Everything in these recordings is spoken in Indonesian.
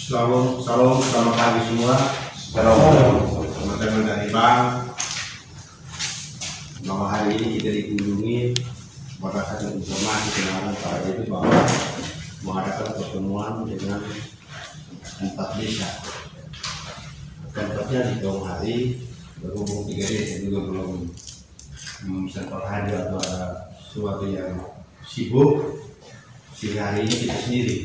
Selamat pagi semua. Teman-teman dari bank. Bahwa hari ini kita dikunjungi berdasarkan informasi kenalan Pak itu bahwa mengadakan pertemuan dengan 4 desa. Tempatnya di Kaum Hari, berhubung 3 desa juga belum sempat hadir atau ada sesuatu yang sibuk, sehingga hari ini kita sendiri.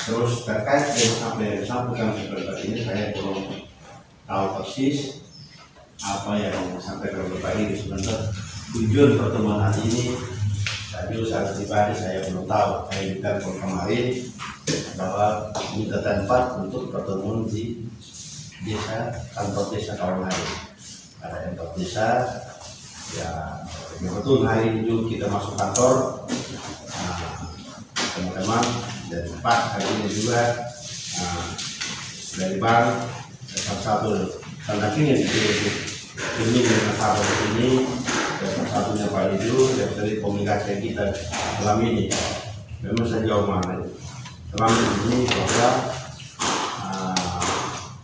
Terus terkait dengan apa yang disampaikan seperti ini, saya belum tahu persis apa yang disampaikan oleh Pak ini. Sebenarnya tujuan pertemuan hari ini, saya juga secara pribadi saya belum tahu. Saya minta kemarin bahwa minta tempat untuk pertemuan di desa, kantor desa Kaum Hari. Ada 4 desa, ya betul hari ini juga kita masuk kantor, teman-teman. Dan Pak hari ini juga dari bank salah satu tanda kini ini dengan sahabat ini, dan satunya Pak Idu dari komunikasi kita malam ini memang sejauh mana selama ini bahwa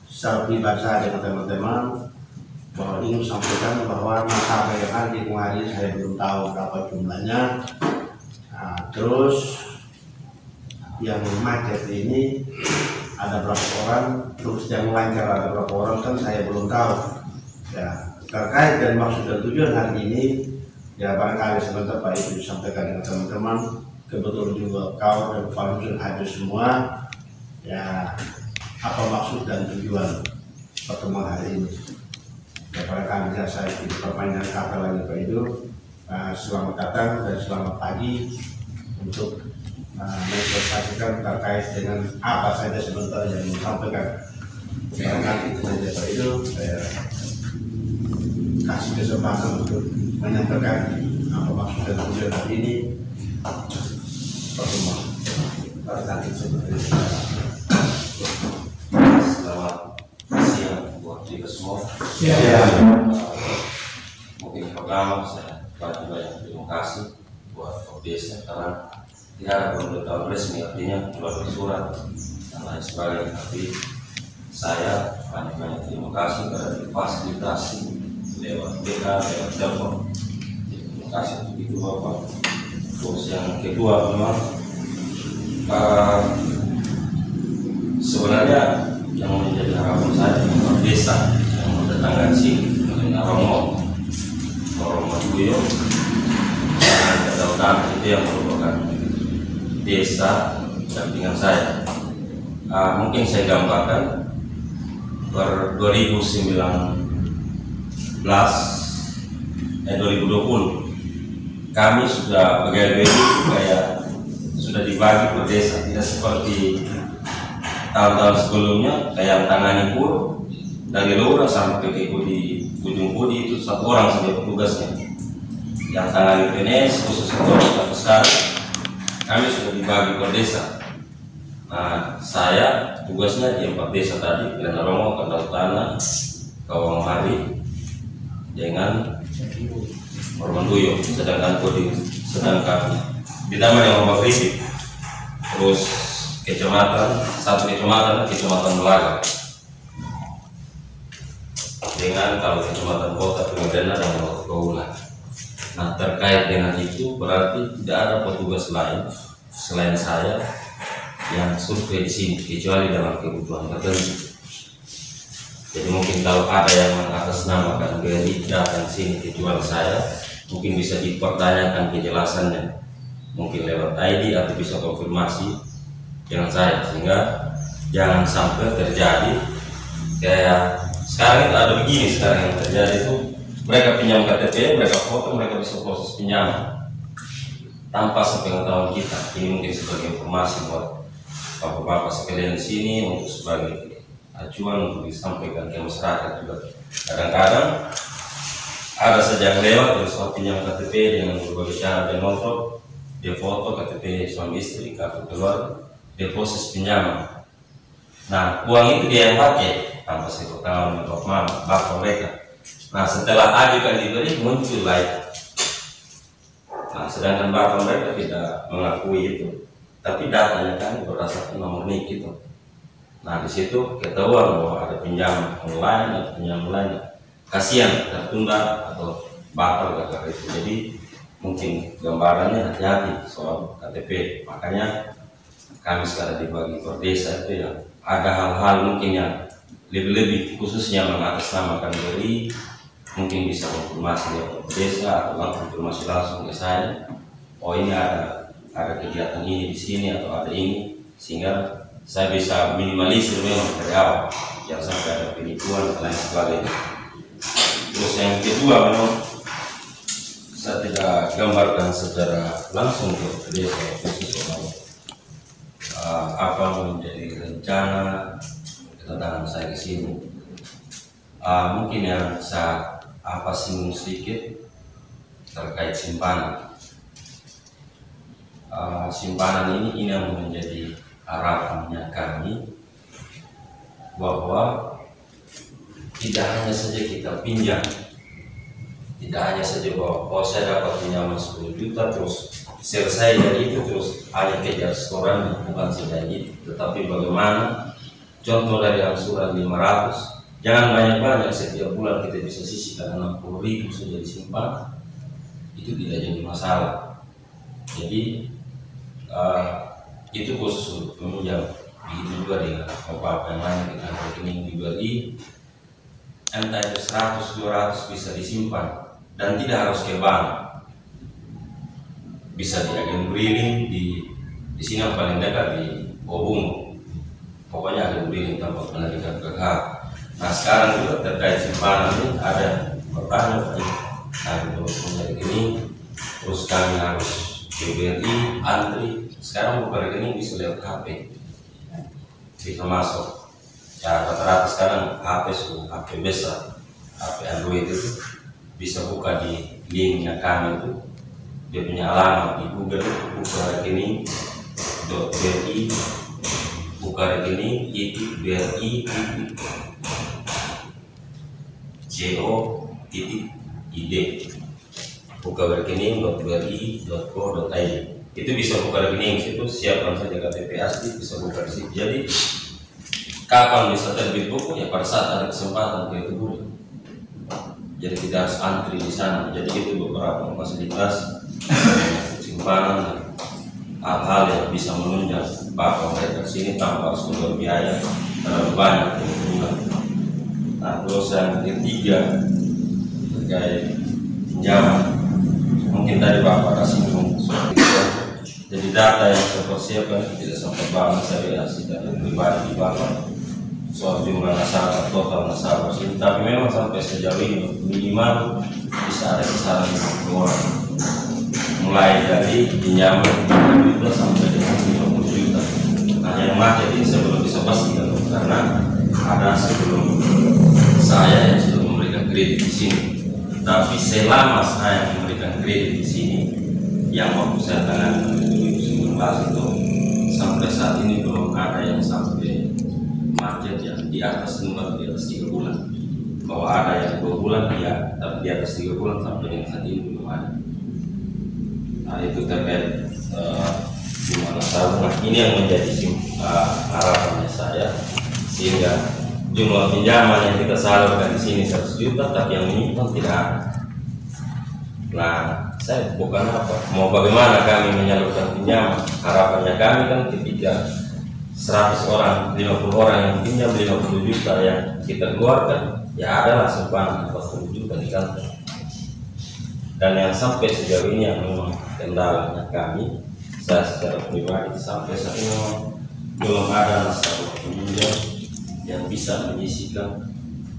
secara pribadi saya dengan teman-teman bahwa ingin sampaikan bahwa nasabah yang ada di kemarin saya belum tahu berapa jumlahnya. Terus yang macet ini ada berapa orang, terus yang lancar ada berapa orang kan saya belum tahu. Ya, terkait dan maksud dan tujuan hari ini, ya barangkali sebentar Pak Ibu disampaikan dengan teman-teman. Kebetulan juga kau dan Pak Ibu hadir semua. Ya, apa maksud dan tujuan pertemuan hari ini? Ya barangkali bisa saya perpanjang kata lagi Pak Ibu. Selamat datang dan selamat pagi untuk menginformasikan terkait dengan apa saja sebentar yang disampaikan. Barangkali itu saja Pak Idu, saya kasih kesempatan untuk menyampaikan apa maksud dan tujuan hari ini pertemuan. Barangkali seperti itu. Selamat siang buat kita semua. Mungkin pertama saya banyak terima kasih buat desa karena tidak ada pemberitahuan resmi, artinya melalui surat dan lain sebagainya. Tapi saya banyak terima kasih karena difasilitasi lewat BK, lewat telepon. Terima kasih untuk itu Bapak. Terus yang kedua memang sebenarnya yang menjadi harapan saya Bapak desa yang mendatangkan sini mengenai Romo Duyo dan Kedautan itu yang merupakan desa dampingan saya. Mungkin saya gambarkan per 2020 kami sudah pegawai kayak sudah dibagi per desa, tidak seperti tahun-tahun sebelumnya kayak tangani pur dari lurah sampai ke di ujung budi itu 1 orang saja petugasnya yang tangani PNS khusus untuk sekarang kami sudah dibagi per desa. Nah, saya tugasnya di 4 desa tadi, Kena Romo, Kedautan, Kaum Hari, dengan Ormanduyo. Sedangkan di nama yang Bapak Kritik. Terus satu kecamatan Melaga. Dengan kalau kecamatan Kota Pemedana dan Kota Kaulah. Nah, terkait dengan itu berarti tidak ada petugas lain selain saya yang survei di sini kecuali dalam kebutuhan tertentu. Jadi mungkin kalau ada yang mengatasnamakan BRI datang sini kecuali saya, mungkin bisa dipertanyakan kejelasannya, mungkin lewat ID atau bisa konfirmasi dengan saya, sehingga jangan sampai terjadi kayak sekarang itu ada begini. Sekarang yang terjadi itu mereka pinjam KTP, mereka foto, mereka bisa proses pinjaman tanpa sepengetahuan kita. Ini mungkin sebagai informasi buat bapak-bapak sekalian di sini untuk sebagai acuan untuk disampaikan ke masyarakat juga. Kadang-kadang ada saja yang lewat terus pinjam KTP dengan berbagai cara dia nonton, dia foto KTP suami istri, kartu keluarga, dia proses pinjaman. Nah, uang itu dia yang pakai tanpa sepengetahuan bapak mereka. Nah, setelah ajukan diberi muncul lagi. Nah, sedangkan bapak mereka tidak mengakui itu. tapi datanya kan berdasarkan nomor NIK itu. Nah di situ ketahuan bahwa ada pinjam online atau pinjam online, kasihan tertunda atau batal gara-gara itu. Jadi mungkin gambarannya hati-hati soal KTP. Makanya kami sekarang dibagi per desa itu yang ada hal-hal mungkin yang lebih-lebih khususnya mengatasnamakan diri, mungkin bisa konfirmasi di desa atau konfirmasi langsung ke saya. Oh ini ada kegiatan ini di sini atau ada ini, sehingga saya bisa minimalisir memang dari awal, jangan sampai ada penipuan dan lain sebagainya. Terus yang kedua, memang saya tidak gambarkan secara langsung ke desa khusus soal apa menjadi rencana kedatangan saya ke sini. Mungkin yang saya singgung sedikit terkait simpanan. Simpanan ini yang menjadi harapannya kami, bahwa tidak hanya saja kita pinjam, tidak hanya saja bahwa saya dapat pinjaman 10 juta terus selesai dari itu terus hanya kejar setoran, bukan saja itu, tetapi bagaimana contoh dari angsuran 500, jangan banyak-banyak, setiap bulan kita bisa sisihkan 60.000 saja disimpan, itu tidak jadi masalah. Jadi itu khusus untuk peminjam. Begitu juga dengan apa yang lain, kita rekening dibagi, entah itu 100-200 bisa disimpan dan tidak harus ke bank, bisa di agen briling di sini yang paling dekat di Obung, pokoknya agen briling tempat penarikan KK. Nah sekarang juga terkait simpanan ini ada pertanyaan, punya rekening, terus kami harus ke BRI antri. Sekarang buka rekening bisa lewat HP, bisa masuk. Ya rata-rata sekarang HP besar, HP Android itu bisa buka di linknya kami itu, dia punya alamat di Google, buka rekening .bri, buka rekening BRI .co.id, buka rekening .bri.co.id. Itu bisa buka rekening situ, siapkan saja KTP asli, bisa buka di situ. Jadi kapan bisa terbit buku, ya pada saat ada kesempatan ke itu dulu. Jadi tidak harus antri di sana. Jadi itu beberapa fasilitas simpanan dan hal-hal yang bisa menunjang bapak mereka sini tanpa harus mengeluarkan biaya terlalu banyak untuk bulan. Nah terus yang ketiga terkait pinjaman, mungkin tadi bapak kasih jadi data yang saya persiapkan tidak sampai banget saya kasih data pribadi di bapak soal jumlah nasabah, total nasabah sini, tapi memang sampai sejauh ini minimal bisa ada kisaran 50 orang, mulai dari pinjaman 5 juta sampai dengan 50 juta. Nah yang macet ini saya belum bisa pastikan karena ada sebelum saya yang sudah memberikan kredit di sini, tapi selama saya memberikan kredit di sini yang waktu saya tangani 2019 itu sampai saat ini belum ada yang sampai macet yang di atas 3 bulan. Bahwa ada yang 2 bulan ya, tapi di atas 3 bulan sampai dengan saat ini belum ada. Nah itu terkait jumlah nasabah. Nah, ini yang menjadi harapannya saya, sehingga jumlah pinjaman yang kita salurkan di sini 100 juta, tapi yang menyimpan tidak ada. Nah saya bukan mau bagaimana kami menyalurkan pinjaman. Harapannya kami kan ketika 100 orang, 50 orang yang pinjam 50 juta yang kita keluarkan, ya adalah simpanan 40 juta di kantong. Dan yang sampai sejauh ini yang memang kendalanya kami, saya secara pribadi sampai saat ini belum ada nasabah pinjam yang bisa menyisihkan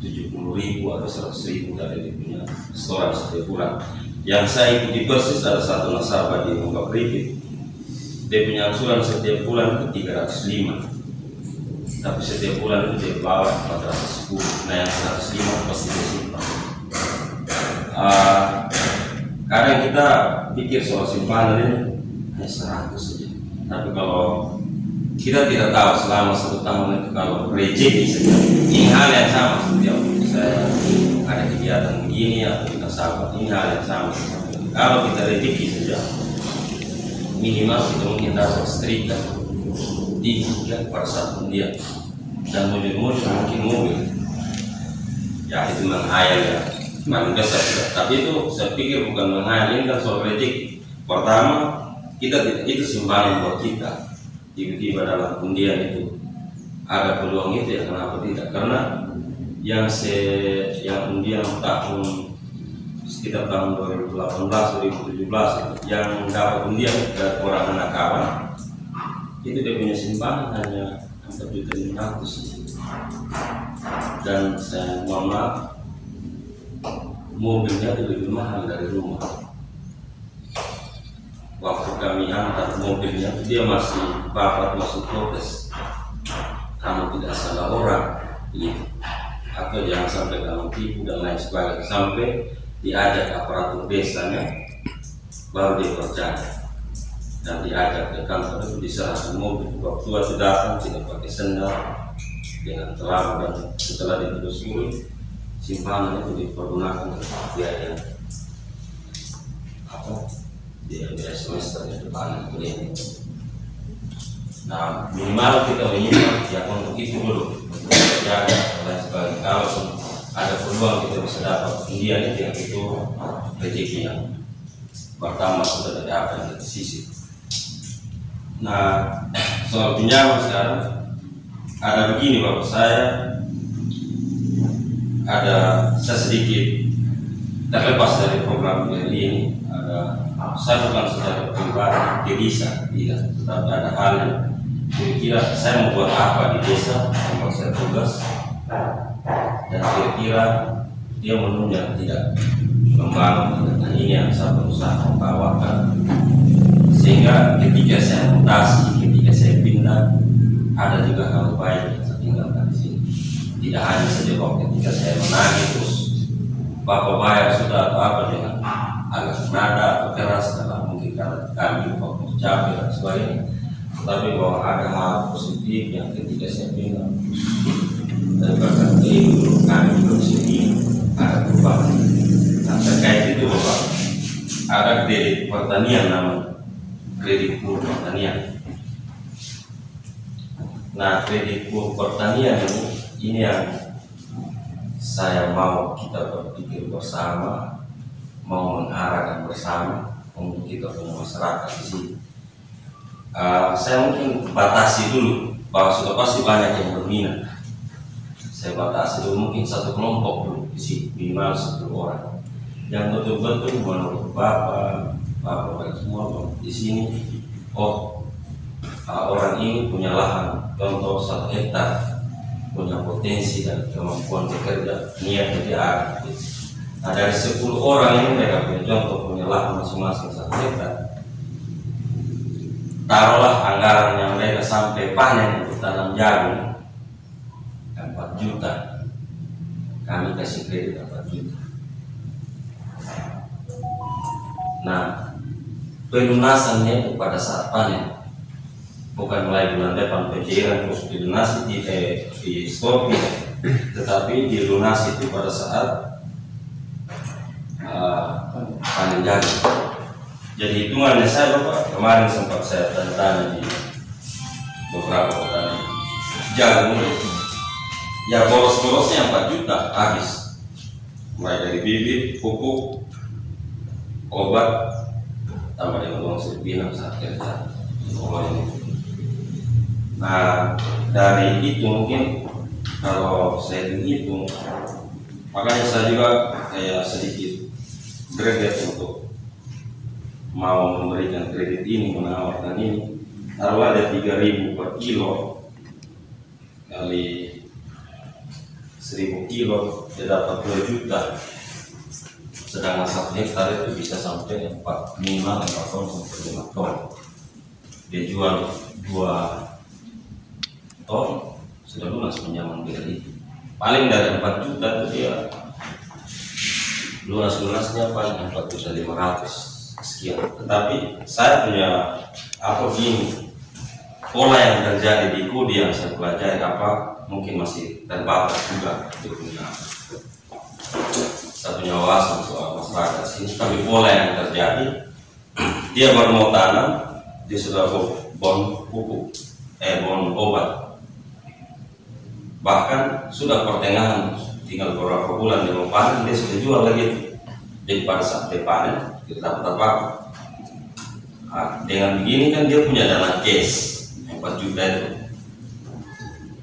70.000 atau 100.000 dari punya setoran setiap bulan. Yang saya ikuti persis ada satu nasabah di Muka Kripit, dia punya angsuran setiap bulan ke 305, tapi setiap bulan itu dia bawa 410. Nah yang 105 pasti dia simpan. Kadang kita pikir soal simpanan ini hanya 100 saja, tapi kalau kita tidak tahu selama 1 tahun itu kalau rezeki saja, ini hal yang sama setiap saya ada kegiatan begini atau kita sahabat, ini hal yang sama. Kalau kita rezeki saja minimal kita mungkin dapat setrika 3 pada saat undian, dan mobil-mobil mungkin mobil ya itu menghayal ya paling besar juga. Tapi itu saya pikir bukan menghayal, ini kan soal rezeki. Pertama kita tidak itu simpanan buat kita, tiba-tiba dalam undian itu ada peluang itu ya, kenapa tidak? Karena yang undian tahun sekitar tahun 2018-2017 yang dapat undian dari orang anak kawan itu dia punya simpanan hanya 4.500.000, dan saya mohon maaf mobilnya itu lebih mahal dari rumah. Waktu kami antar mobilnya dia masih bapak masih protes, kamu tidak salah orang gitu, atau jangan sampai kamu tipu dan lain sebagainya, sampai diajak aparatur desanya baru dia percaya, dan diajak ke kantor itu diserahkan mobil. Waktu itu datang tidak pakai sendal dengan celana, dan setelah ditelusuri simpanan itu dipergunakan untuk biaya biaya semester di depan ini. Nah minimal kita menyimpan ya untuk itu dulu, untuk jaga dan lain sebagainya. Kalau ada peluang kita bisa dapat undian itu rezeki yang pertama sudah didapat dari sisi. Nah soal pinjaman sekarang ada begini bapak, saya sedikit terlepas dari program BRI ini. Saya bukan secara pribadi di desa, tidak, tetapi ada hal yang kira-kira saya membuat apa di desa tempat saya tugas, dan kira-kira dia menunjang tidak membangun. Nah ini yang saya berusaha membawakan, sehingga ketika saya mutasi, ketika saya pindah, ada juga hal baik yang saya tinggalkan di sini. Tidak hanya saja kok ketika saya menagih terus bapak bayar sudah atau apa dengan agak nada atau keras, karena mungkin karena kami waktu capek dan sebagainya, tetapi bahwa ada hal positif yang ketika saya bilang dari bahkan itu kami belum sedih ada perubahan. Nah terkait itu bapak, ada kredit pertanian namanya kredit kur pertanian. Nah kredit kur pertanian ini yang saya mau kita berpikir bersama, mau mengarahkan bersama untuk kita punya masyarakat di sini. Saya mungkin batasi dulu bahwa sudah pasti banyak yang berminat. Saya batasi dulu mungkin satu kelompok dulu di sini, minimal 10 orang yang betul-betul menurut bapak semua di sini. Orang ini punya lahan contoh 1 hektar, punya potensi dan kemampuan bekerja, niatnya dia ada. Nah dari 10 orang ini mereka punya contoh, punya lahan masing-masing 1 hektar. Taruhlah anggarannya mereka sampai panen untuk tanam jagung 4 juta, kami kasih kredit 4 juta. Nah pelunasannya itu pada saat panen, bukan mulai bulan depan pencairan terus dilunasi di stop, tetapi dilunasi itu pada saat panen jagung. Jadi hitungannya saya bapak kemarin sempat saya tanya di beberapa petani jagung, ya boros-borosnya 4 juta habis, mulai dari bibit, pupuk, obat, tambah dengan uang serpihan saat kerja ini. Nah dari itu mungkin kalau saya hitung, makanya saya juga kayak sedikit greget untuk mau memberikan kredit ini, menawarkan ini. Taruhlah ada 3.000 per kilo kali 1.000 kilo, dia dapat 2 juta. Sedangkan 1 hektar itu bisa sampai minimal 4 ton sampai 5 ton. Dia jual 2 ton sudah lunas pinjaman BRI. Paling dari 4 juta itu dia lunas-lunasnya paling 4.500.000 sekian. Tetapi saya punya gini, pola yang terjadi di Kudi yang saya pelajari mungkin masih terbatas juga saya punya wawasan soal masyarakat sini. Tapi pola yang terjadi, dia baru mau tanam dia sudah bon pupuk, bon obat, bahkan sudah pertengahan tinggal beberapa bulan dia mau panen, dia sudah jual lagi. Jadi pada saat dia panen kita dapat apa? Dengan begini kan dia punya dana cash 4 juta itu.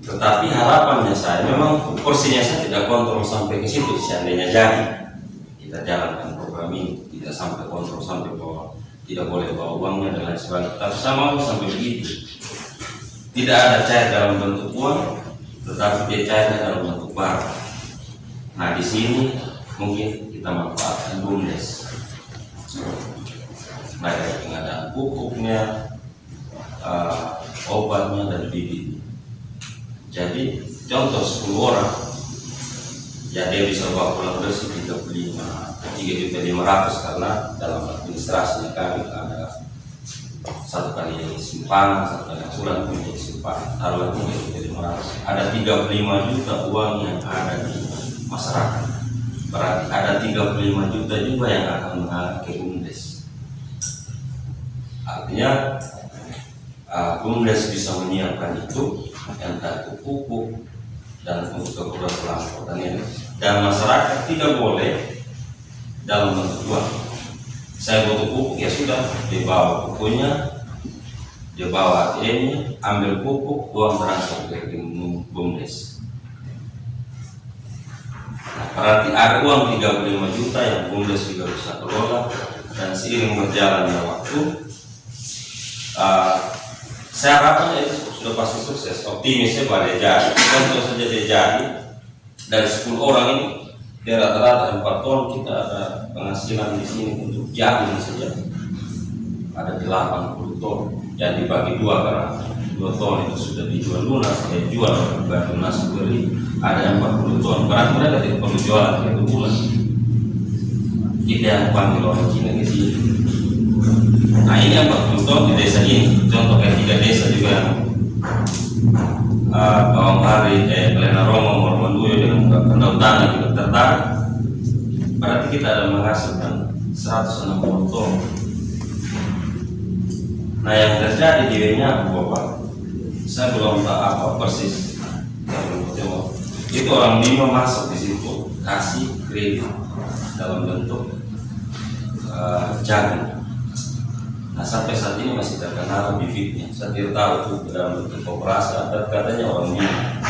Tetapi harapannya saya memang porsinya saya tidak kontrol sampai ke situ. Seandainya jadi kita jalankan program ini, tidak sampai kontrol sampai bahwa tidak boleh bawa uangnya dan lain sebagainya. Tapi sama sampai begitu. Tidak ada cair dalam bentuk uang, tetapi dia cairnya dalam bentuk barang. Nah di sini mungkin kita manfaatkan BUMDes. Baik dari pengadaan pupuknya, obatnya dan bibit. Jadi contoh 10 orang, ya dia bisa bawa pulang bersih 3.500 karena dalam administrasinya kami ada 1 kali simpanan, 1 kali angsuran untuk simpanan, taruhlah 3.500. Ada 35 juta uang yang ada di masyarakat. Berarti ada 35 juta juga yang akan mengalir ke BUMDes. Artinya BUMDes bisa menyiapkan itu, entah itu pupuk dan untuk keperluan pertanian, dan masyarakat tidak boleh dalam bentuk uang. Saya butuh pupuk, ya sudah, dia bawa pupuknya, dia bawa ATM-nya, ambil pupuk, uang transfer ke BUMDes. Nah, berarti ada uang 35 juta yang BUMDes juga bisa kelola, dan seiring berjalannya waktu, saya harapnya itu sudah pasti sukses. Optimisnya pada dia jadi. Contoh saja dia jadi dari 10 orang ini, dia rata-rata 4 ton, kita ada penghasilan di sini untuk jagung saja ada 80 ton. Jadi dibagi 2 karena 2 ton itu sudah dijual lunas, dia jual bagi lunas beli ada 40 ton. Berarti mereka tidak perlu jualan 1 bulan. Kita yang panggil orang Cina ke sini. Nah ini 40 ton di desa ini. Contoh kayak 3 desa juga yang Bawang Hari, Pelena Romo, Mormanduyo dengan Kendal Tanah juga tertarik. Berarti kita ada menghasilkan 160 ton. Nah yang terjadi di Wenyapu Bapak, saya belum tahu apa persis. Itu orang Bima masuk di situ, kasih kredit dalam bentuk jagung. Nah sampai saat ini masih terkenal bibitnya. Saya tidak tahu itu dalam bentuk koperasi atau katanya orang Bima.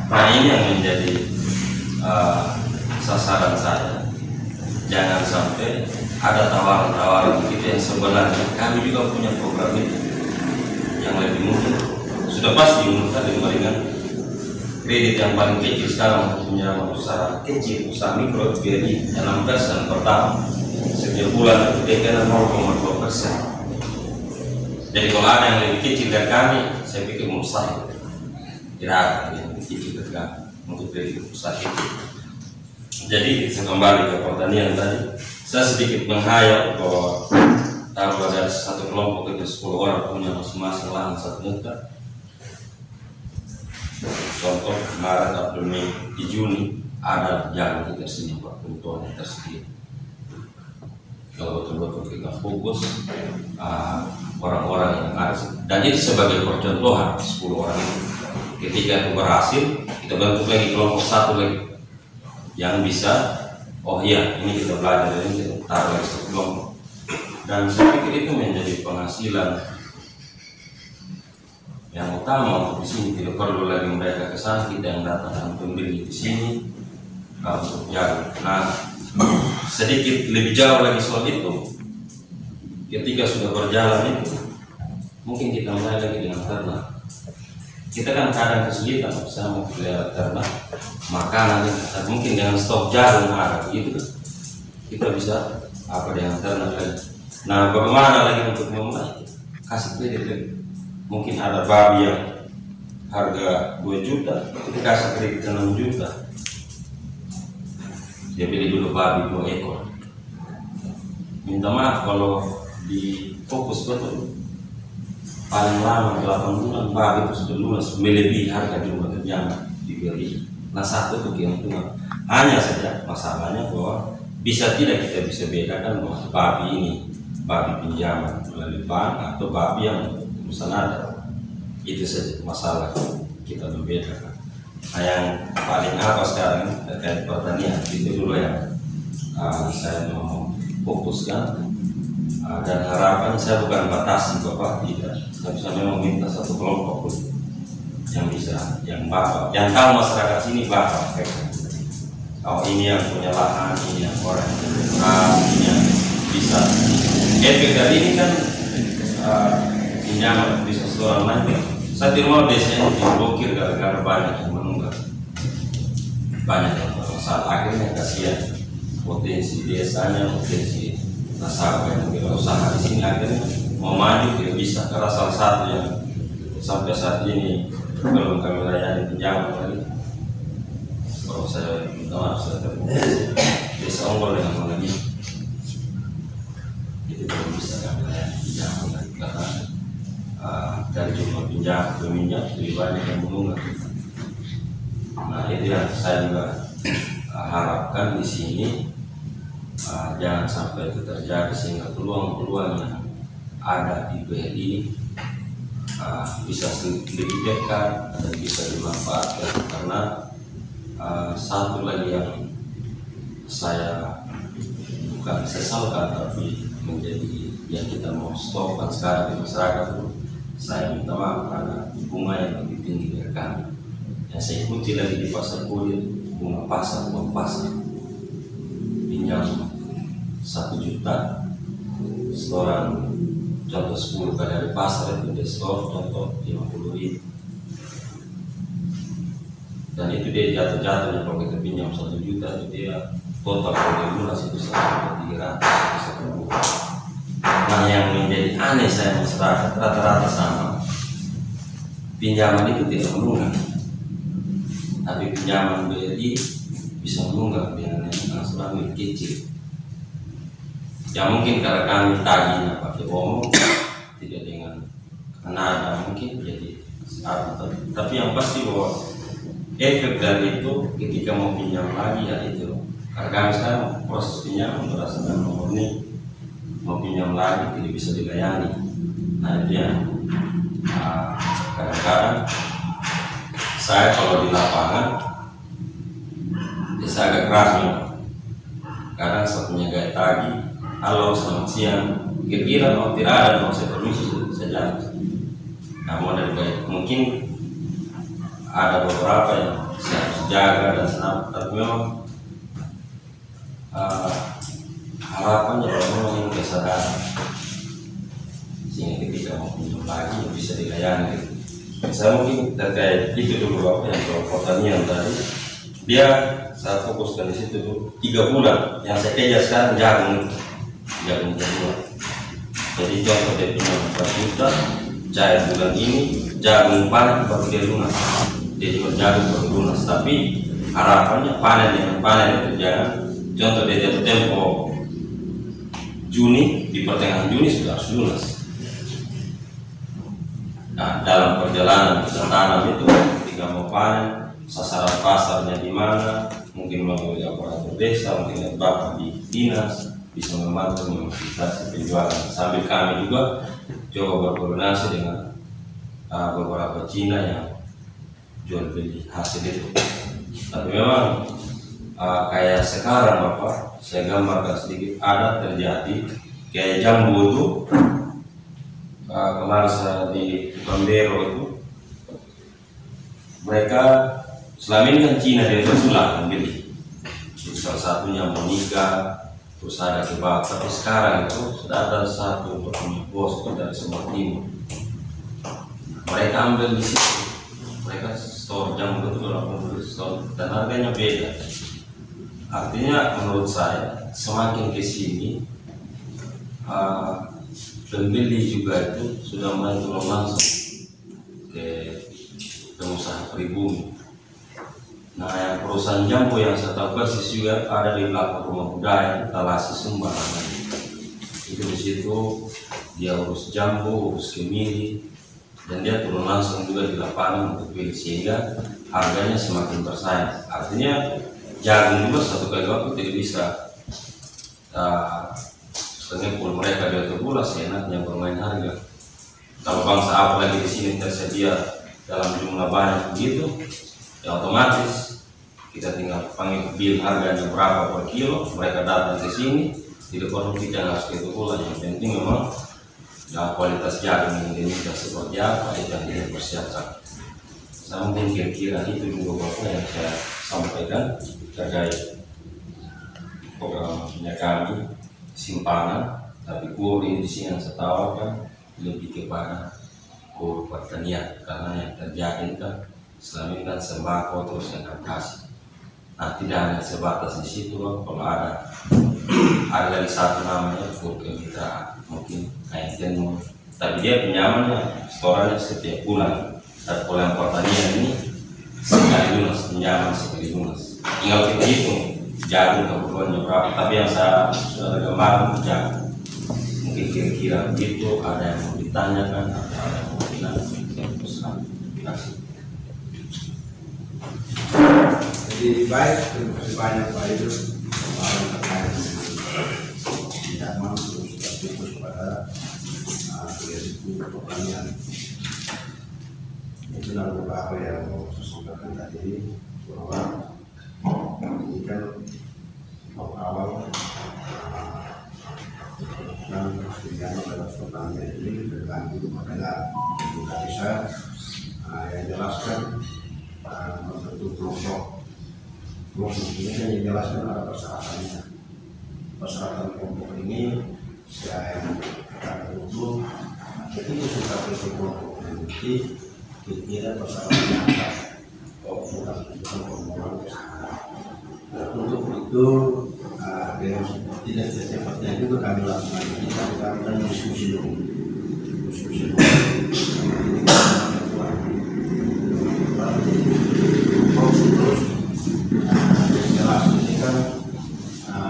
Nah ini yang menjadi sasaran saya. Jangan sampai ada tawaran-tawaran begitu yang sebenarnya kami juga punya program itu yang lebih mungkin. Sudah pasti menurut saya dengan kredit yang paling kecil sekarang punya usaha kecil, usaha mikro BRI 6% per tahun. Setiap bulan itu dia 0,2%. Jadi kalau ada yang lebih kecil dari kami, saya pikir mustahil. Tidak ada yang lebih kecil dari kami untuk kredit usaha kecil. Jadi saya kembali ke pertanian tadi. Saya sedikit menghayal bahwa taruh dari satu kelompok itu 10 orang punya masing-masing lahan 1 hektar. Contoh Maret, April, Mei, di Juni ada jagung kita sini 40 ton yang tersedia. Kalau betul-betul kita fokus orang-orang yang ada, dan itu sebagai percontohan 10 orang itu. Ketika itu berhasil, kita bentuk lagi kelompok 1 lagi yang bisa, oh iya ini kita belajar dari ini, kita taruh lagi 1 kelompok. Dan saya pikir itu menjadi penghasilan yang utama untuk di sini. Tidak perlu lagi mereka ke sana, kita yang datang dan pembeli di sini untuk jagung. Nah, sedikit lebih jauh lagi soal itu. Ketika sudah berjalan itu, mungkin kita mulai lagi dengan ternak. Kita kan kadang kesulitan bisa melihara ternak makanan, mungkin dengan stok jagung ada begitu kan. Kita bisa apa dengan ternak lagi. Nah, bagaimana lagi untuk memulai? Kasih kredit lagi. Mungkin ada babi yang harga 2 juta, kita kasih kredit 6 juta. Dia beli dulu babi 2 ekor. Minta maaf kalau di fokus betul. Paling lama 8 bulan babi itu sudah lunas, melebihi harga jumlah yang dibeli. Nah satu itu keuntungan. Hanya saja masalahnya bahwa bisa tidak kita bisa bedakan bahwa babi ini babi pinjaman melalui bank atau babi yang pesan ada. Itu saja masalah kita membedakan. Nah, yang paling apa sekarang terkait pertanian itu dulu yang saya mau fokuskan, dan harapan saya bukan batasi Bapak, tidak, tapi saya memang minta satu kelompok pun yang bisa, yang Bapak, yang tahu masyarakat sini Bapak. Oh, ini yang punya lahan, ini yang orang yang ini yang bisa. Efek dari ini kan pinjaman bisa seorang lain. Saya tidak mau desanya diblokir gara-gara banyak yang menunggak, banyak yang bermasalah. Akhirnya kasihan potensi desanya, potensi nasabah yang berusaha di sini akhirnya mau maju tidak bisa, karena salah satu yang sampai saat ini belum kami layani pinjaman lagi. Kalau saya minta maaf, saya terbuka desa Unggul dengan mana lagi itu belum bisa kami layani pinjaman lagi, karena dari jumlah peminjam lebih banyak yang menunggak. Nah, itu yang saya juga harapkan di sini, jangan sampai itu terjadi, sehingga peluang-peluang yang ada di BRI bisa lebih dekat dan bisa dimanfaatkan. Karena satu lagi yang saya bukan sesalkan tapi menjadi yang kita mau stopkan sekarang di masyarakat itu, saya minta maaf karena bunga yang lebih tinggi dari kami. Yang saya ikuti lagi di pasar kulit, bunga pasar, uang pasar, pinjam 1 juta, setoran contoh 10 kali dari pasar itu dia setor contoh 50.000, dan itu dia jatuh-jatuhnya kalau kita pinjam 1 juta itu dia total kalau lunas itu 1.300 bisa terbuka. Nah, yang menjadi aneh saya masyarakat rata-rata sama, pinjaman itu tidak menunggak, tapi pinjaman BRI bisa menunggak dengan yang angsuran kecil. Ya mungkin karena kami tagihnya pakai omong, tidak dengan nada mungkin jadi tapi yang pasti bahwa efek dari itu ketika mau pinjam lagi ya itu, karena kami sekarang proses pinjam berdasarkan nomor ini, mau pinjam lagi tidak bisa dilayani. Nah, itu yang kadang-kadang saya kalau di lapangan bisa agak keras nih. Kadang saya punya gaya tagih, halo selamat siang, kira-kira mau tidak ada, mau saya permisi saya jalan. Nah, mau dari gaya mungkin ada beberapa yang saya harus jaga dan senang, tapi memang harapannya bahwa memang ini kesadaran sehingga ketika mau pinjam lagi bisa dilayani. Saya mungkin terkait itu dulu apa yang soal pertanian tadi, dia saya fokuskan di situ dulu 3 bulan yang saya kejar sekarang jagung kedua. Jadi contoh dia pinjam 4 juta, cair bulan ini jagung panen baru dia lunas, dia juga jagung baru lunas. Tapi harapannya panen dengan panen itu jangan, contoh dia jatuh tempo Juni, di pertengahan Juni sudah harus lunas. Nah, dalam perjalanan kita tanam itu ketika mau panen, sasaran pasarnya di mana, mungkin melalui aparatur desa, mungkin bapak di dinas bisa membantu memfasilitasi penjualan. Sambil kami juga coba berkoordinasi dengan beberapa Cina yang jual beli hasil itu. Tapi memang kayak sekarang bapak, saya gambarkan sedikit, ada terjadi kayak jambu itu. Kemarin saya di Pembero itu, mereka selama ini kan Cina dia bersulah membeli, salah satunya Monika, terus ada kebab. Tapi sekarang itu sudah ada satu bos itu dari Sumatera Timur, mereka ambil di situ, mereka store jambu itu 80 store dan harganya beda. Artinya menurut saya semakin ke sini pembeli juga itu sudah mulai turun langsung ke pengusaha pribumi. Nah, yang perusahaan jambu yang saya tahu persis juga ada di belakang rumah budaya Talasi Sumbar. Itu di situ dia urus jambu, urus kemiri, dan dia turun langsung juga di lapangan untuk beli, sehingga harganya semakin bersaing. Artinya jagung juga satu kali waktu tidak bisa pengepul mereka dia terbulas seenaknya bermain harga. Kalau bangsa apa lagi di sini tersedia dalam jumlah banyak begitu, ya otomatis kita tinggal panggil bil harganya berapa per kilo, mereka datang ke sini, tidak perlu kita harus itu pula. Yang penting memang ya, kualitas jagung ini sudah seperti apa itu yang kita persiapkan. Saya mungkin kira-kira itu juga bapak yang saya sampaikan terkait programnya kami simpanan, tapi kur ini di sini yang saya tawarkan lebih kepada kur pertanian, karena yang terjadi kan selama ini kan sembako terus yang akan kasih. Nah, tidak hanya sebatas di situ loh, kalau ada lagi satu namanya kur kemitraan, mungkin kayak tenun, tapi dia pinjamannya setorannya setiap bulan. Dan kalau yang pertanian ini sekali lunas, pinjaman sekali lunas. Tinggal kita hitung jagung kebutuhannya berapa, tapi yang saya sudah gambarkan jagung. Mungkin kira-kira begitu, ada yang mau ditanyakan atau ada yang mau dinanti. Terima kasih. Jadi baik, terima kasih banyak Pak Idrus terkait pinjaman terus fokus pada risiko pertanian. Itu beberapa yang mau saya sampaikan tadi, bahwa ini kan awal dan pinjaman pada pertanian ini bergantung pada juga bisa yang jelaskan membentuk kelompok ini kan dijelaskan ada persyaratannya. Persyaratan kelompok ini saya akan bentuk ketika sudah bentuk kelompok ini kira-kira persyaratannya apa bukan permohonan usaha. Untuk itu dengan tidak secepatnya itu kami lakukan ini, kami lakukan diskusi dulu terus jelas ini kan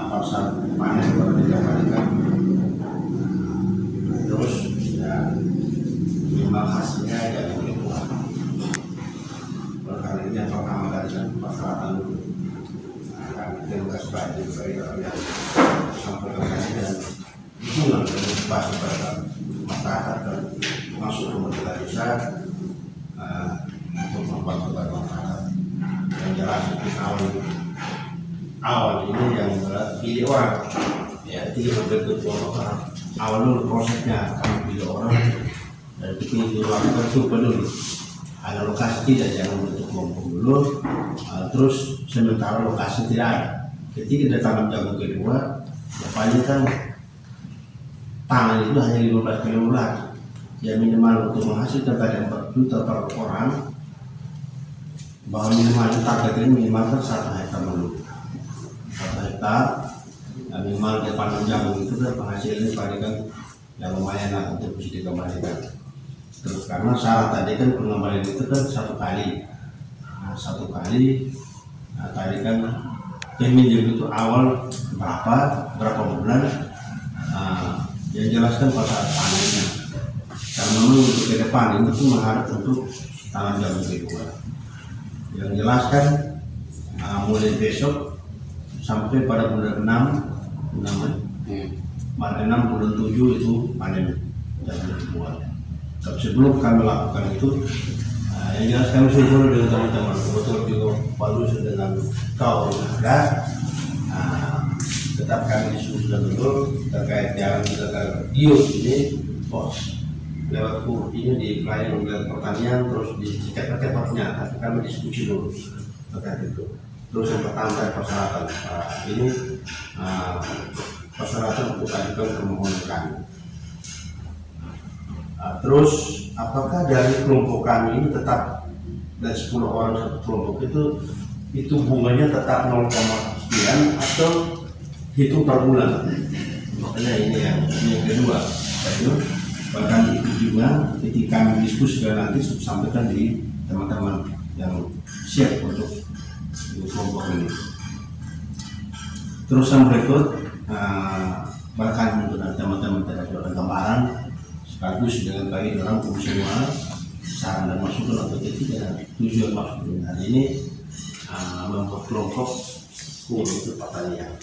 pasar panen baru dikembalikan, terus ya memang hasilnya ya lebih kuat. Perkara ini yang pertama tadi kan persyaratan dulu. Terima kasih banyak yang sampai ke sini dan dukungan dan motivasi pada masyarakat dan masuk ke kita bisa untuk membantu pada masyarakat. Yang jelas itu awal ini yang pilih orang, ya tidak berbentuk orang. Awal dulu prosesnya kami pilih orang dan itu lakukan coba dulu. Ada lokasi tidak, jangan bentuk kelompok dulu. Terus sementara lokasi tidak ada. Ketika datang jagung kedua, bapaknya kan tangan itu hanya 15 kilo lagi. Ya minimal untuk menghasilkan tadi 4 juta per orang, bahwa minimal target ini minimal kan 1 hektar dulu. 1 hektar, nah minimal dia panen jagung itu kan penghasilannya paling kan yang lumayan lah untuk bisa dikembalikan. Terus karena syarat tadi kan pengembalian itu kan 1 kali. Nah, 1 kali, nah tadi kan minjem itu awal berapa bulan, yang jelaskan pada panennya. Karena memang untuk ke depan itu mengharap untuk tangan jagung kedua. Yang jelaskan mulai besok sampai pada bulan 6 bulan 7 itu panen jagung kedua. Tapi sebelum kami lakukan itu, yang jelas kami sudah dengan teman-teman, kebetulan juga baru dengan kau ada, tetap kami sudah dulu terkait jalan terkait bios ini, pos lewat kur ini di pelayanan wilayah pertanian terus di cepat-cepatnya, tapi kami diskusi dulu terkait itu. Terus yang pertama persyaratan ini persyaratan untuk ajukan permohonan kami. Terus apakah dari kelompok kami ini tetap dari 10 orang satu kelompok itu bunganya tetap 0,9 atau hitung per bulan? Makanya ini yang kedua. Bahkan itu juga ketika kami diskusi nanti sampaikan di teman-teman yang siap untuk kelompok ini. Terus yang berikut bahkan untuk teman-teman terhadap gambaran sekaligus dengan bagi orang semua saran dan masukan atau ketiga tujuan maksud hari ini membuat kelompok untuk pertanian.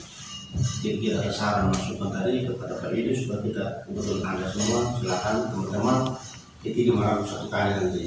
kira-kira saran masukan tadi kepada Pak Idi supaya kita kebetulan Anda semua silakan teman-teman itu 501 kali nanti.